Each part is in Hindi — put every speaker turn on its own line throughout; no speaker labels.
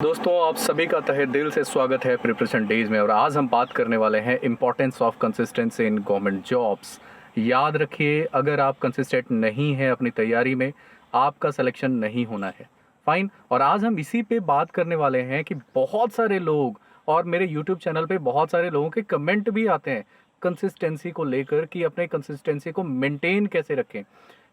दोस्तों, आप सभी का तहे दिल से स्वागत है प्रिपरेशन डेज में। और आज हम बात करने वाले हैं importance of consistency in government jobs. याद रखिए, अगर आप कंसिस्टेंट नहीं हैं अपनी तैयारी में, आपका सिलेक्शन नहीं होना है। फाइन। और आज हम इसी पे बात करने वाले हैं कि बहुत सारे लोग और मेरे यूट्यूब चैनल पे बहुत सारे लोगों के कमेंट भी आते हैं कंसिस्टेंसी को लेकर कि अपने कंसिस्टेंसी को मेंटेन कैसे रखें।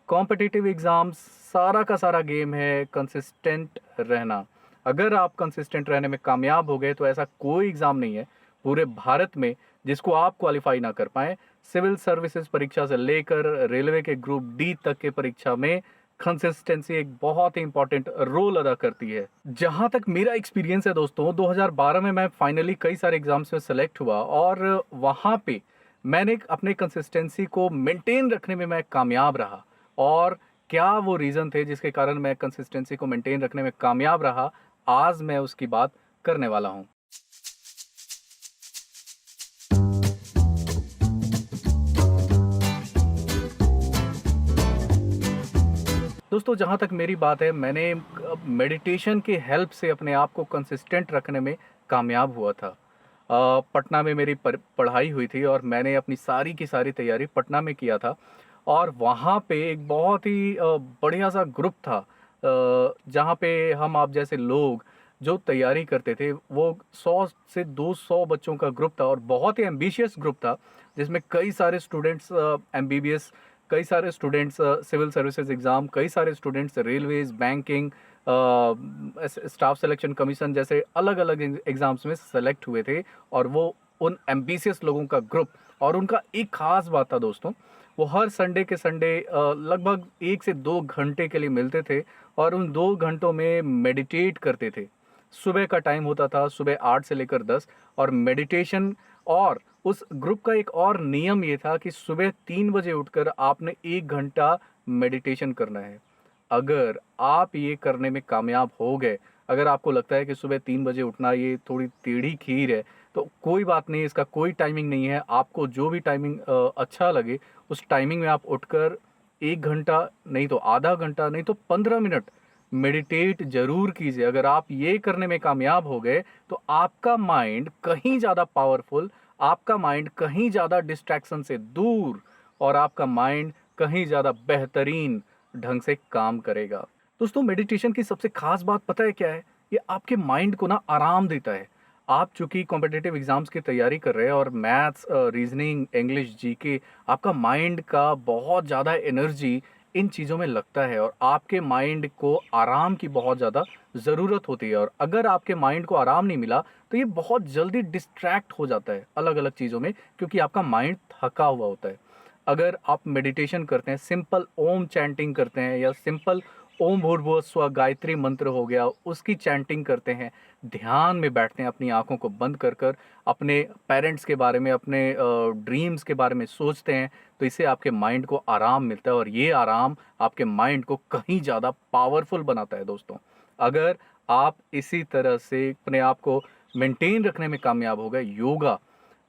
कॉम्पिटिटिव एग्ज़ाम्स सारा का सारा गेम है कंसिस्टेंट रहना। अगर आप कंसिस्टेंट रहने में कामयाब हो गए तो ऐसा कोई एग्ज़ाम नहीं है पूरे भारत में जिसको आप क्वालिफाई ना कर पाएँ। सिविल सर्विसेज परीक्षा से लेकर रेलवे के ग्रुप डी तक के परीक्षा में कंसिस्टेंसी एक बहुत ही इंपॉर्टेंट रोल अदा करती है। जहाँ तक मेरा एक्सपीरियंस है दोस्तों, 2012 में मैं फाइनली कई सारे एग्ज़ाम्स में सेलेक्ट हुआ और वहाँ पे मैंने अपने कंसिस्टेंसी को मेंटेन रखने में मैं कामयाब रहा। और क्या वो रीज़न थे जिसके कारण मैं कंसिस्टेंसी को मेंटेन रखने में कामयाब रहा, आज मैं उसकी बात करने वाला हूं। दोस्तों, जहां तक मेरी बात है, मैंने मेडिटेशन की हेल्प से अपने आप को कंसिस्टेंट रखने में कामयाब हुआ था। पटना में मेरी पढ़ाई हुई थी और मैंने अपनी सारी की सारी तैयारी पटना में किया था। और वहाँ पे एक बहुत ही बढ़िया सा ग्रुप था, जहाँ पे हम आप जैसे लोग जो तैयारी करते थे वो 100 से 200 बच्चों का ग्रुप था और बहुत ही एम्बिशियस ग्रुप था, जिसमें कई सारे स्टूडेंट्स एमबीबीएस, कई सारे स्टूडेंट्स सिविल सर्विसेज एग्ज़ाम, कई सारे students railways, banking, staff selection commission जैसे अलग अलग एग्ज़ाम्स में सेलेक्ट हुए थे। और वो उन एम्बिशियस लोगों का ग्रुप। और उनका एक ख़ास बात था दोस्तों, वो हर संडे के संडे लगभग 1 से 2 घंटे के लिए मिलते थे और उन 2 घंटों में मेडिटेट करते थे। सुबह का टाइम होता था, सुबह 8 से लेकर 10। और मेडिटेशन, और उस ग्रुप का एक और नियम ये था कि सुबह 3 बजे उठकर आपने 1 घंटा मेडिटेशन करना है। अगर आप ये करने में कामयाब हो गए, अगर आपको लगता है कि सुबह 3 बजे उठना ये थोड़ी टेढ़ी खीर है, तो कोई बात नहीं, इसका कोई टाइमिंग नहीं है। आपको जो भी टाइमिंग अच्छा लगे उस टाइमिंग में आप उठकर 1 घंटा नहीं तो आधा घंटा, नहीं तो 15 मिनट मेडिटेट जरूर कीजिए। अगर आप ये करने में कामयाब हो गए तो आपका माइंड कहीं ज़्यादा पावरफुल, आपका माइंड कहीं ज़्यादा डिस्ट्रैक्शन से दूर, और आपका माइंड कहीं ज़्यादा बेहतरीन ढंग से काम करेगा। दोस्तों, मेडिटेशन की सबसे खास बात पता है क्या है? ये आपके माइंड को ना आराम देता है। आप चूंकि कॉम्पिटिटिव एग्जाम्स की तैयारी कर रहे हैं और मैथ्स, रीजनिंग, इंग्लिश, जीके, आपका माइंड का बहुत ज़्यादा एनर्जी इन चीज़ों में लगता है और आपके माइंड को आराम की बहुत ज़्यादा ज़रूरत होती है। और अगर आपके माइंड को आराम नहीं मिला तो ये बहुत जल्दी डिस्ट्रैक्ट हो जाता है अलग अलग चीज़ों में, क्योंकि आपका माइंड थका हुआ होता है। अगर आप मेडिटेशन करते हैं, सिंपल ओम चैंटिंग करते हैं, या सिंपल ओम भूर्भुवः स्व गायत्री मंत्र हो गया, उसकी चैंटिंग करते हैं, ध्यान में बैठते हैं अपनी आंखों को बंद कर कर, अपने पेरेंट्स के बारे में, अपने ड्रीम्स के बारे में सोचते हैं, तो इससे आपके माइंड को आराम मिलता है और ये आराम आपके माइंड को कहीं ज़्यादा पावरफुल बनाता है दोस्तों। अगर आप इसी तरह से अपने आप को मेंटेन रखने में कामयाब हो गए, योगा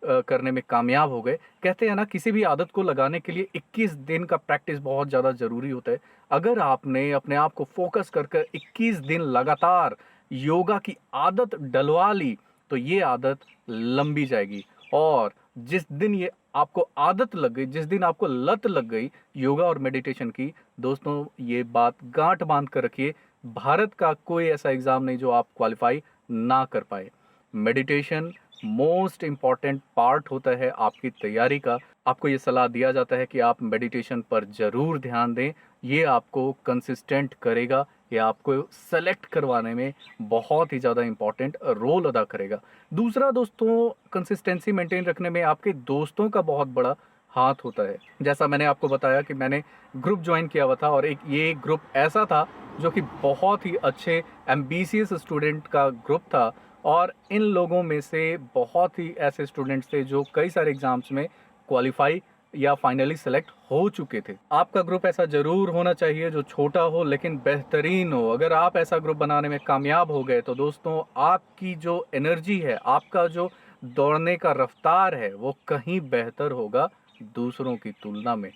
करने में कामयाब हो गए। कहते हैं ना, किसी भी आदत को लगाने के लिए 21 दिन का प्रैक्टिस बहुत ज़्यादा ज़रूरी होता है। अगर आपने अपने आप को फोकस कर कर 21 दिन लगातार योगा की आदत डलवा ली तो ये आदत लंबी जाएगी। और जिस दिन ये आपको आदत लग गई, जिस दिन आपको लत लग गई योगा और मेडिटेशन की, दोस्तों ये बात गांठ बांध कर रखिए, भारत का कोई ऐसा एग्ज़ाम नहीं जो आप क्वालिफाई ना कर पाए। मेडिटेशन मोस्ट इम्पॉर्टेंट पार्ट होता है आपकी तैयारी का। आपको ये सलाह दिया जाता है कि आप मेडिटेशन पर ज़रूर ध्यान दें। ये आपको कंसिस्टेंट करेगा, ये आपको सेलेक्ट करवाने में बहुत ही ज़्यादा इम्पॉर्टेंट रोल अदा करेगा। दूसरा दोस्तों, कंसिस्टेंसी मेंटेन रखने में आपके दोस्तों का बहुत बड़ा हाथ होता है। जैसा मैंने आपको बताया कि मैंने ग्रुप ज्वाइन किया हुआ था और ये ग्रुप ऐसा था जो कि बहुत ही अच्छे एम्बिशियस स्टूडेंट का ग्रुप था। और इन लोगों में से बहुत ही ऐसे स्टूडेंट्स थे जो कई सारे एग्जाम्स में क्वालिफाई या फाइनली सेलेक्ट हो चुके थे। आपका ग्रुप ऐसा ज़रूर होना चाहिए जो छोटा हो लेकिन बेहतरीन हो। अगर आप ऐसा ग्रुप बनाने में कामयाब हो गए तो दोस्तों, आपकी जो एनर्जी है, आपका जो दौड़ने का रफ्तार है, वो कहीं बेहतर होगा दूसरों की तुलना में।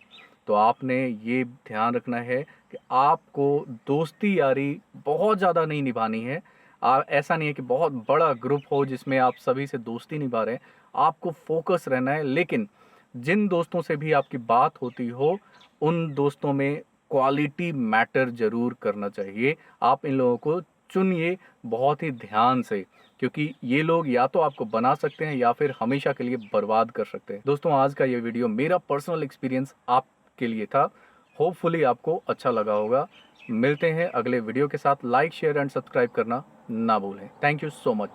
तो आपने ये ध्यान रखना है कि आपको दोस्ती यारी बहुत ज़्यादा नहीं निभानी है। ऐसा नहीं है कि बहुत बड़ा ग्रुप हो जिसमें आप सभी से दोस्ती निभा रहे हैं। आपको फ़ोकस रहना है, लेकिन जिन दोस्तों से भी आपकी बात होती हो, उन दोस्तों में क्वालिटी मैटर ज़रूर करना चाहिए। आप इन लोगों को चुनिए बहुत ही ध्यान से, क्योंकि ये लोग या तो आपको बना सकते हैं या फिर हमेशा के लिए बर्बाद कर सकते हैं। दोस्तों, आज का ये वीडियो मेरा पर्सनल एक्सपीरियंस आपके लिए था। होपफुली आपको अच्छा लगा होगा। मिलते हैं अगले वीडियो के साथ। लाइक, शेयर एंड सब्सक्राइब करना ना भूलें। Thank you so much.